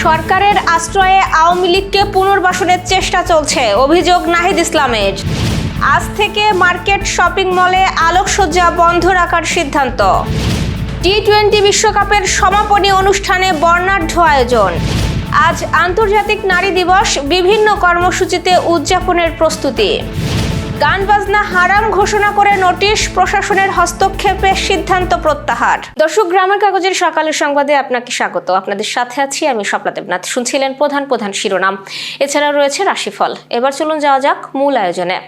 সরকারের আশ্রয়ে আওয়ামী লীগকে পুনর্বাসনের চেষ্টা চলছে, অভিযোগ নাহিদ ইসলামের। আজ থেকে মার্কেট শপিং মলে আলোকসজ্জা বন্ধ রাখার সিদ্ধান্ত। টি-20 বিশ্বকাপের সমাপনী অনুষ্ঠানে বর্ণাঢ্য আয়োজন। আজ আন্তর্জাতিক নারী দিবস, বিভিন্ন কর্মসূচিতে উদযাপনের প্রস্তুতি। গান বাজনা হারাম ঘোষণা করে নোটিশ, প্রশাসনের হস্তক্ষেপে সিদ্ধান্ত প্রত্যাহার। দর্শক, গ্রামের কাগজের সকালের সংবাদে আপনাকে স্বাগত। আপনাদের সাথে আছি আমি স্বপ্না দেবনাথ। শুনছিলেন প্রধান শিরোনাম, এছাড়াও রয়েছে রাশিফল। এবার চলুন যাওয়া যাক মূল আয়োজনে।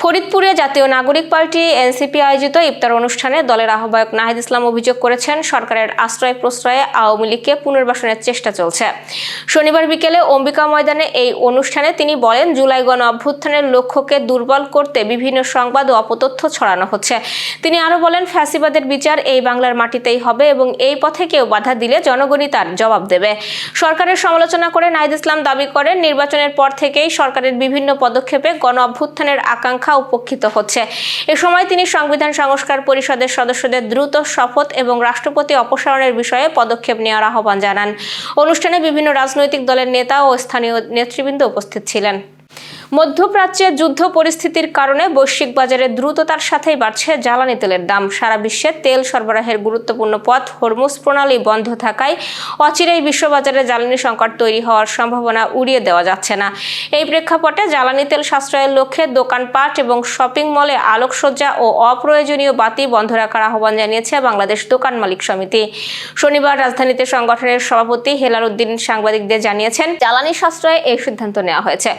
ফরিদপুরে জাতীয় নাগরিক পার্টি এনসিপি আয়োজিত ইফতার অনুষ্ঠানে দলের আহ্বায়ক নাহিদ ইসলাম অভিযোগ করেছেন, সরকারের আশ্রয় প্রশ্রয়ে আওয়ামী লীগকে পুনর্বাসনের চেষ্টা চলছে। শনিবার বিকেলে অম্বিকা ময়দানে এই অনুষ্ঠানে তিনি বলেন, জুলাই গণ অভ্যুত্থানের লক্ষ্যকে দুর্বল করতে বিভিন্ন সংবাদ ও অপতথ্য ছড়ানো হচ্ছে। তিনি আরো বলেন, ফ্যাসিবাদের বিচার এই বাংলার মাটিতেই হবে এবং এই পথে কেউ বাধা দিলে জনগণই তার জবাব দেবে। সরকারের সমালোচনা করে নাহিদ ইসলাম দাবি করেন, নির্বাচনের পর থেকেই সরকারের বিভিন্ন পদক্ষেপে গণ অভ্যুত্থানের আকাঙ্ক্ষা উপেক্ষিত হচ্ছে। এ সময় তিনি সংবিধান সংস্কার পরিষদের সদস্যদের দ্রুত শপথ এবং রাষ্ট্রপতি অপসারণের বিষয়ে পদক্ষেপ নেওয়ার আহ্বান জানান। অনুষ্ঠানে বিভিন্ন রাজনৈতিক দলের নেতা ও স্থানীয় নেতৃবৃন্দ উপস্থিত ছিলেন। মধ্যপ্রাচ্যে যুদ্ধ পরিস্থিতির কারণে বৈশ্বিক বাজারে দ্রুততার সাথেই বাড়ছে জ্বালানি তেলের দাম। সারা বিশ্বে তেল সরবরাহের গুরুত্বপূর্ণ পথ হরমুজ প্রণালী বন্ধ থাকায় অচিরেই বিশ্ববাজারে জ্বালানি সংকট তৈরি হওয়ার সম্ভাবনা উড়িয়ে দেওয়া যাচ্ছে না। এই প্রেক্ষাপটে জ্বালানি তেল সাশ্রয়ের লক্ষ্যে দোকানপাট এবং শপিং মলে আলোকসজ্জা ও অপ্রয়োজনীয় বাতি বন্ধ রাখার আহ্বান জানিয়েছে বাংলাদেশ দোকান মালিক সমিতি। শনিবার রাজধানীতে সংগঠনের সভাপতি হেলাল উদ্দিন সাংবাদিকদের জানিয়েছেন, জ্বালানি সাশ্রয়ে এই সিদ্ধান্ত নেওয়া হয়েছে।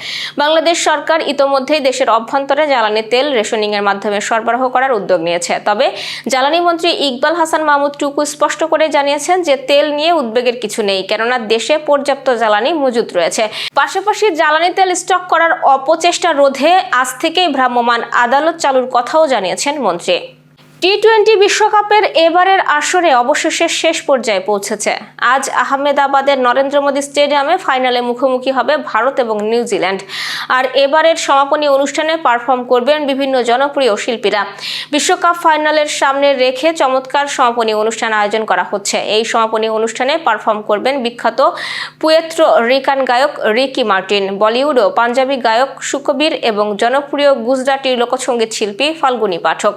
বাংলাদেশ সরকার ইতোমধ্যেই দেশের অভ্যন্তরে জ্বালানি তেল রেশনিং এর মাধ্যমে সরবরাহ করার উদ্যোগ নিয়েছে। তবে জ্বালানি মন্ত্রী ইকবাল হাসান মাহমুদ টুকু স্পষ্ট করে জানিয়েছেন যে তেল নিয়ে উদ্বেগের কিছু নেই, কেননা দেশে পর্যাপ্ত জ্বালানি মজুদ রয়েছে। পাশাপাশি জ্বালানি তেল স্টক করার অপচেষ্টা রোধে আজ থেকেই ভ্রাম্যমাণ আদালত চালুর কথাও জানিয়েছেন মন্ত্রী। টি-20 বিশ্বকাপের এবারের আসরে অবশেষে শেষ পর্যায়ে পৌঁছেছে। আজ আহমেদাবাদের নরেন্দ্র মোদী স্টেডিয়ামে ফাইনালে মুখোমুখি হবে ভারত এবং নিউজিল্যান্ড। আর এবারের সমাপনী অনুষ্ঠানে পারফর্ম করবেন বিভিন্ন জনপ্রিয় শিল্পীরা। বিশ্বকাপ ফাইনালের সামনে রেখে চমৎকার সমাপনী অনুষ্ঠান আয়োজন করা হচ্ছে। এই সমাপনী অনুষ্ঠানে পারফর্ম করবেন বিখ্যাত পুয়ের্তো রিকান গায়ক রিকি মার্টিন, বলিউড ও পাঞ্জাবি গায়ক সুকবীর এবং জনপ্রিয় গুজরাটি লোকসঙ্গীত শিল্পী ফাল্গুনী পাঠক।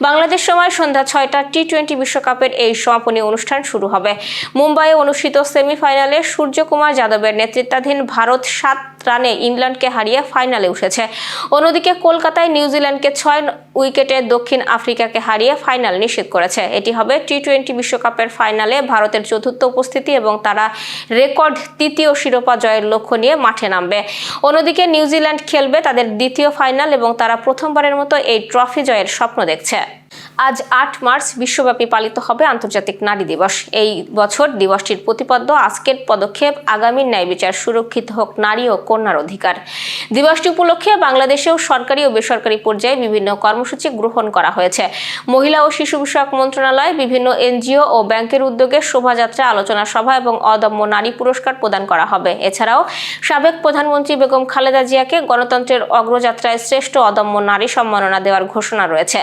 বাংলাদেশ সময় সন্ধ্যা 6টায় টি-20 বিশ্বকাপের এই সমাপনী অনুষ্ঠান শুরু হবে। মুম্বাইয়ে অনুষ্ঠিত সেমিফাইনালে সূর্যকুমার যাদবের নেতৃত্বাধীন ভারত 7 রানে ইংল্যান্ডকে হারিয়ে ফাইনালে উঠেছে। অন্যদিকে কলকাতায় নিউজিল্যান্ডকে 6 উইকেটে দক্ষিণ আফ্রিকাকে হারিয়ে ফাইনাল নিশ্চিত করেছে। এটি হবে টি-20 বিশ্বকাপের ফাইনালে ভারতের চতুর্থ উপস্থিতি এবং তারা রেকর্ড 3য় শিরোপা জয়ের লক্ষ্য নিয়ে মাঠে নামবে। অন্যদিকে নিউজিল্যান্ড খেলবে তাদের 2য় ফাইনাল এবং তারা প্রথমবারের মতো এই ট্রফি জয়ের স্বপ্ন দেখছে। আজ 8 মার্চ বিশ্বব্যাপী পালিত হবে আন্তর্জাতিক নারী দিবস। এই বছর দিবসটির প্রতিপাদ্য আজকের পদক্ষেপ, আগামীর ন্যায় বিচার, সুরক্ষিত হোক নারী ও কন্যার অধিকার। দিবসটি উপলক্ষে বাংলাদেশেও সরকারি ও বেসরকারি পর্যায়ে বিভিন্ন কর্মসূচি গ্রহণ করা হয়েছে। মহিলা ও শিশু বিষয়ক মন্ত্রণালয়, বিভিন্ন এনজিও ও ব্যাংকের উদ্যোগে শোভাযাত্রা, আলোচনা সভা এবং অদম্য নারী পুরস্কার প্রদান করা হবে। এছাড়াও সাবেক প্রধানমন্ত্রী বেগম খালেদা জিয়াকে গণতন্ত্রের অগ্রযাত্রায় শ্রেষ্ঠ অদম্য নারী সম্মাননা দেওয়ার ঘোষণা রয়েছে।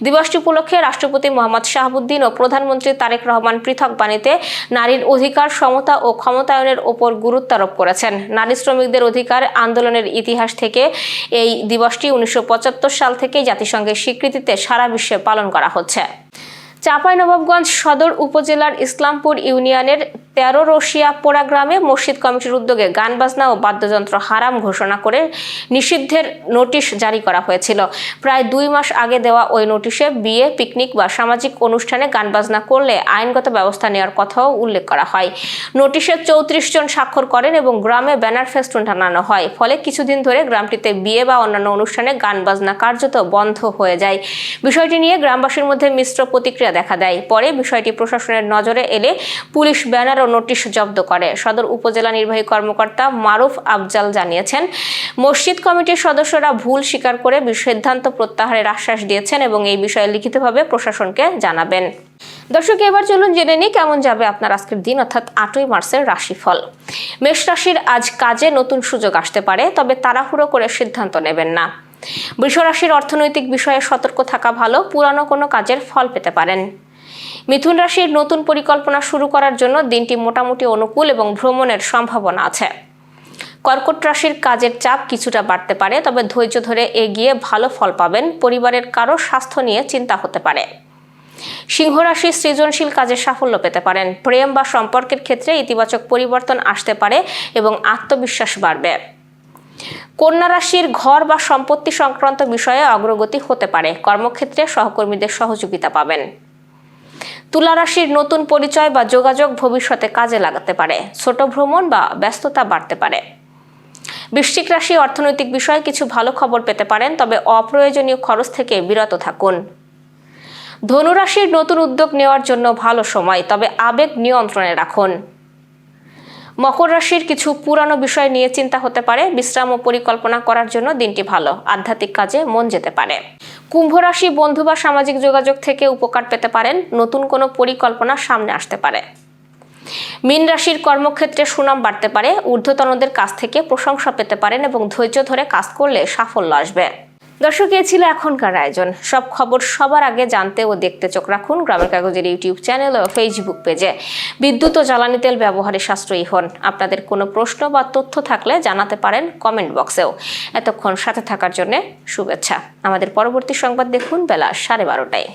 দিবসটি উপলক্ষে রাষ্ট্রপতি মোহাম্মদ শাহাবুদ্দিন ও প্রধানমন্ত্রী তারেক রহমান পৃথক বাণীতে নারীর অধিকার, সমতা ও ক্ষমতায়নের উপর গুরুত্ব আরোপ করেছেন। নারী শ্রমিকদের অধিকার আন্দোলনের ইতিহাস থেকে এই দিবসটি 1975 সাল থেকে জাতিসংঘের স্বীকৃতিতে সারা বিশ্বে পালন করা হচ্ছে। চাঁপাইনবাবগঞ্জ সদর উপজেলার ইসলামপুর ইউনিয়নের 13 রশিয়া পোড়া গ্রামে মসজিদ কমিটির উদ্যোগে গান বাজনা ও বাদ্যযন্ত্র হারাম ঘোষণা করে নিষিদ্ধের নোটিশ জারি করা হয়েছিল। প্রায় 2 মাস আগে দেওয়া ওই নোটিশে বিয়ে, পিকনিক বা সামাজিক অনুষ্ঠানে গান বাজনা করলে আইনগত ব্যবস্থা নেওয়ার কথাও উল্লেখ করা হয়। নোটিশে 34 জন স্বাক্ষর করেন এবং গ্রামে ব্যানার ফেস্টুন টানানো হয়। ফলে কিছুদিন ধরে গ্রামটিতে বিয়ে বা অন্যান্য অনুষ্ঠানে গান বাজনা কার্যত বন্ধ হয়ে যায়। বিষয়টি নিয়ে গ্রামবাসীর মধ্যে মিশ্র প্রতিক্রিয়া দেখা দেয়। পরে বিষয়টি প্রশাসনের নজরে এলে পুলিশ ব্যানার ও নোটিশ জব্দ করে। সদর উপজেলা নির্বাহী কর্মকর্তা মারুফ আফজাল জানিয়েছেন, মসজিদ কমিটির সদস্যরা ভুল স্বীকার করে সিদ্ধান্ত প্রত্যাহারের আশ্বাস দিয়েছেন এবং এই বিষয়ে লিখিতভাবে প্রশাসনকে জানাবেন। দর্শক, এবার চলুন জেনে নিই কেমন যাবে আপনার আজকের দিন, অর্থাৎ 8ই মার্চের রাশিফল। মেষ রাশির আজ কাজে নতুন সুযোগ আসতে পারে, তবে তাড়াহুড়ো করে সিদ্ধান্ত নেবেন না। বৃষ রাশির অর্থনৈতিক বিষয়ে সতর্ক থাকা ভালো, পুরানো কোনো কাজের ফল পেতে পারেন। মিথুন রাশির নতুন পরিকল্পনা শুরু করার জন্য দিনটি মোটামুটি অনুকূল এবং ভ্রমণের সম্ভাবনা আছে। কর্কট রাশির কাজের চাপ কিছুটা বাড়তে পারে, তবে ধৈর্য ধরে এগিয়ে ভালো ফল পাবেন। পরিবারের কারো স্বাস্থ্য নিয়ে চিন্তা হতে পারে। সিংহ রাশির সৃজনশীল কাজে সাফল্য পেতে পারেন। প্রেম বা সম্পর্কের ক্ষেত্রে ইতিবাচক পরিবর্তন আসতে পারে এবং আত্মবিশ্বাস বাড়বে। কন্যা রাশির ঘর বা সম্পত্তি সংক্রান্ত বিষয়ে অগ্রগতি হতে পারে। কর্মক্ষেত্রে সহকর্মীদের সহযোগিতা পাবেন। তুলা রাশির নতুন পরিচয় বা যোগাযোগ ভবিষ্যতে কাজে লাগাতে পারে। ছোট ভ্রমণ বা ব্যস্ততা বাড়তে পারে। বৃশ্চিক রাশি অর্থনৈতিক বিষয়ে কিছু ভালো খবর পেতে পারেন, তবে অপ্রয়োজনীয় খরচ থেকে বিরত থাকুন। ধনু রাশির নতুন উদ্যোগ নেওয়ার জন্য ভালো সময়, তবে আবেগ নিয়ন্ত্রণে রাখুন। মকর রাশির কিছু পুরানো বিষয় নিয়ে চিন্তা হতে পারে। বিশ্রাম ও পরিকল্পনা করার জন্য দিনটি ভালো। আধ্যাত্মিক কাজে মন যেতে পারে। কুম্ভ রাশি বন্ধু বা সামাজিক যোগাযোগ থেকে উপকার পেতে পারেন। নতুন কোনো পরিকল্পনা সামনে আসতে পারে। মীন রাশির কর্মক্ষেত্রে সুনাম বাড়তে পারে। ঊর্ধ্বতনদের কাছ থেকে প্রশংসা পেতে পারেন এবং ধৈর্য ধরে কাজ করলে সাফল্য আসবে। দর্শক, এ ছিল এখনকার আয়োজন। সব খবর সবার আগে জানতে ও দেখতে চোখ রাখুন গ্রামের কাগজের ইউটিউব চ্যানেল ও ফেসবুক পেজে। বিদ্যুৎ ও জ্বালানি তেল ব্যবহারে সাশ্রয়ী হন। আপনাদের কোনো প্রশ্ন বা তথ্য থাকলে জানাতে পারেন কমেন্ট বক্সেও। এতক্ষণ সাথে থাকার জন্য শুভেচ্ছা। আমাদের পরবর্তী সংবাদ দেখুন বেলা 12:30টায়।